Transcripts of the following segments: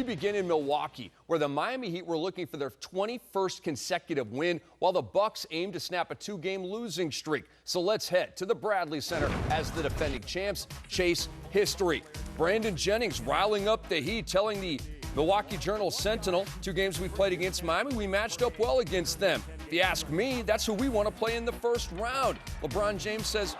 begin in Milwaukee, where the Miami Heat were looking for their 21st consecutive win, while the Bucks aim to snap a two-game losing streak. So let's head to the Bradley Center as the defending champs chase history. Brandon Jennings riling up the Heat, telling the Milwaukee Journal-Sentinel, 2 games we played against Miami, we matched up well against them. If you ask me, that's who we want to play in the first round. LeBron James says,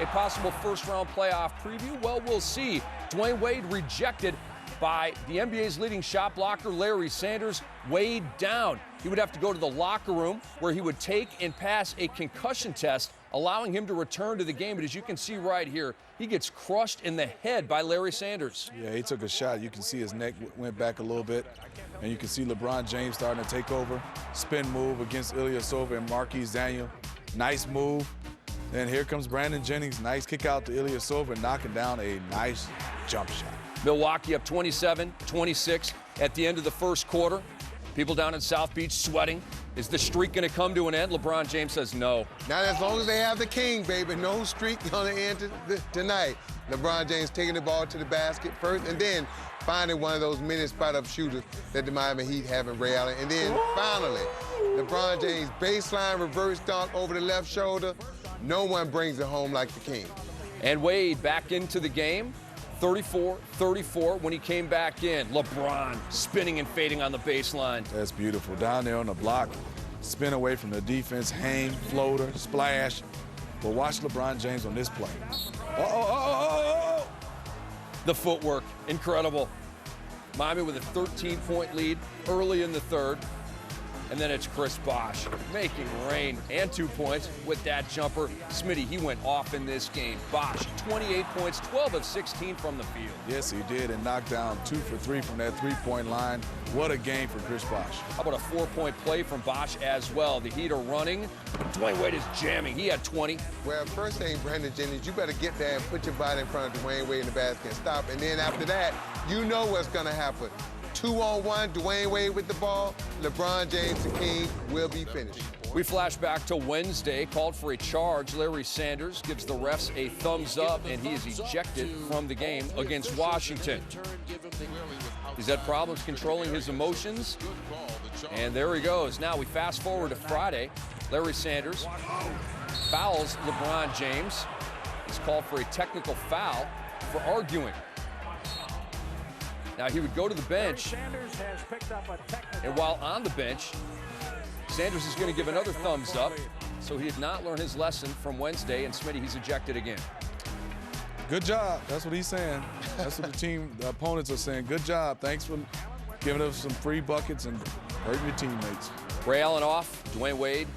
a possible first-round playoff preview? Well, we'll see. Dwayne Wade rejected by the NBA's leading shot blocker, Larry Sanders. Wade down. He would have to go to the locker room where he would take and pass a concussion test, allowing him to return to the game. But as you can see right here, he gets crushed in the head by Larry Sanders. Yeah, he took a shot. You can see his neck went back a little bit. And you can see LeBron James starting to take over. Spin move against Ilyasova and Marquise Daniel. Nice move. Then here comes Brandon Jennings. Nice kick out to Ilyasova, knocking down a nice jump shot. Milwaukee up 27-26 at the end of the first quarter. People down in South Beach sweating. Is the streak going to come to an end? LeBron James says no. Not as long as they have the king, baby. No streak going to end tonight. LeBron James taking the ball to the basket first, and then finding one of those mini spot-up shooters that the Miami Heat have in Ray Allen. And then finally, LeBron James baseline reverse dunk over the left shoulder. No one brings it home like the king. And Wade back into the game. 34-34 when he came back in. LeBron spinning and fading on the baseline. That's beautiful. Down there on the block, spin away from the defense, hang, floater, splash. But watch LeBron James on this play. The footwork, incredible. Miami with a 13-point lead early in the third. And then it's Chris Bosh making rain, and 2 points with that jumper. Smitty, he went off in this game. Bosh, 28 points, 12 of 16 from the field. Yes, he did, and knocked down 2 for 3 from that three-point line. What a game for Chris Bosh. How about a 4-point play from Bosh as well? The Heat are running. Dwayne Wade is jamming. He had 20. Well, first thing, Brandon Jennings, you better get there and put your body in front of Dwayne Wade in the basket and stop. And then after that, you know what's going to happen. 2-on-1, Dwayne Wade with the ball. LeBron James, the king, will be finished. We flash back to Wednesday, called for a charge. Larry Sanders gives the refs a thumbs up, and he is ejected from the game against Washington. He's had problems controlling his emotions, and there he goes. Now we fast forward to Friday. Larry Sanders fouls LeBron James. He's called for a technical foul for arguing. Now, he would go to the bench, and while on the bench, Sanders is going to give another thumbs up, so he did not learn his lesson from Wednesday, and Smitty, he's ejected again. Good job. That's what he's saying. That's what the opponents are saying. Good job. Thanks for giving us some free buckets and hurting your teammates. Ray Allen off. Dwayne Wade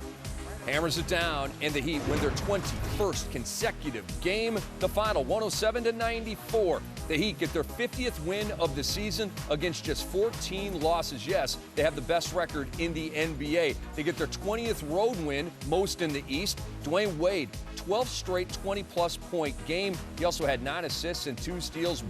hammers it down, and the Heat win their 21st consecutive game. The final, 107-94. The Heat get their 50th win of the season against just 14 losses. Yes, they have the best record in the NBA. They get their 20th road win, most in the East. Dwayne Wade, 12th straight 20-plus point game. He also had 9 assists and 2 steals.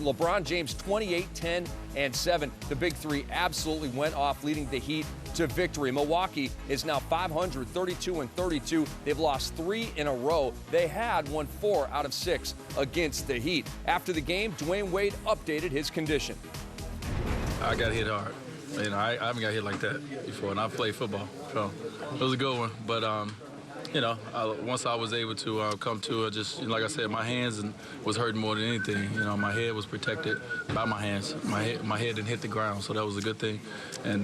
LeBron James, 28, 10, and 7. The big three absolutely went off, leading the Heat to victory. Milwaukee is now 500, 32-32. They've lost 3 in a row. They had won 4 out of 6 against the Heat. After the game, Dwayne Wade updated his condition. I got hit hard. You know, I haven't got hit like that before, and I played football, so it was a good one. But you know, once I was able to come to it, just like I said, my hands was hurting more than anything. You know, my head was protected by my hands. My head didn't hit the ground, so that was a good thing. And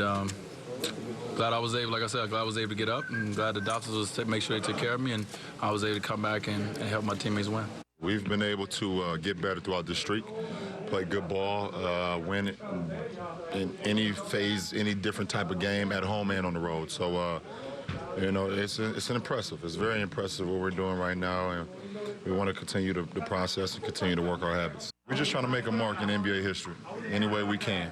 glad I was able, like I said, glad I was able to get up, and glad the doctors was make sure they took care of me, and I was able to come back and help my teammates win. We've been able to get better throughout the streak, play good ball, win it in any phase, any different type of game at home and on the road. So, you know, it's impressive. It's very impressive what we're doing right now, and we want to continue the process and continue to work our habits. We're just trying to make a mark in NBA history any way we can.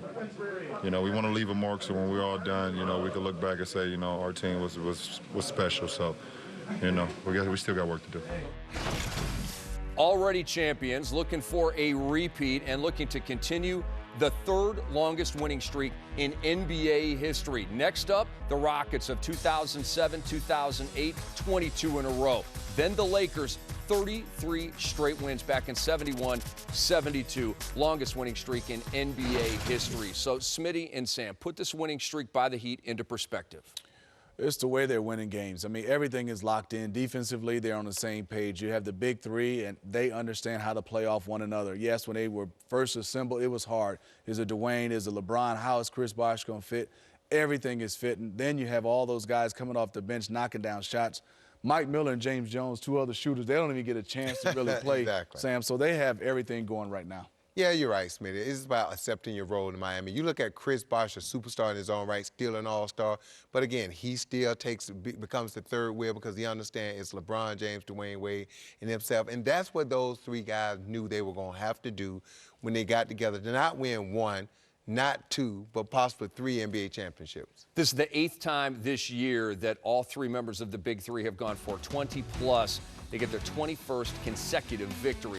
You know, we want to leave a mark so when we're all done, you know, we can look back and say, you know, our team was special. So, you know, we still got work to do. Already champions, looking for a repeat and looking to continue the 3rd longest winning streak in NBA history. Next up, the Rockets of 2007, 2008, 22 in a row. Then the Lakers, 33 straight wins back in 71, 72, longest winning streak in NBA history. So Smitty and Sam, put this winning streak by the Heat into perspective. It's the way they're winning games. I mean, everything is locked in. Defensively, they're on the same page. You have the big three, and they understand how to play off one another. Yes, when they were first assembled, it was hard. Is it Dwayne? Is it LeBron? How is Chris Bosh going to fit? Everything is fitting. Then you have all those guys coming off the bench, knocking down shots. Mike Miller and James Jones, two other shooters, they don't even get a chance to really play, Exactly. Sam. So they have everything going right now. Yeah, you're right, Smitty. It's about accepting your role in Miami. You look at Chris Bosh, a superstar in his own right, still an all-star. But again, he still becomes the third wheel because he understands it's LeBron James, Dwayne Wade, and himself. And that's what those three guys knew they were going to have to do when they got together to not win one, not two, but possibly 3 NBA championships. This is the 8th time this year that all 3 members of the Big Three have gone for 20-plus. They get their 21st consecutive victory.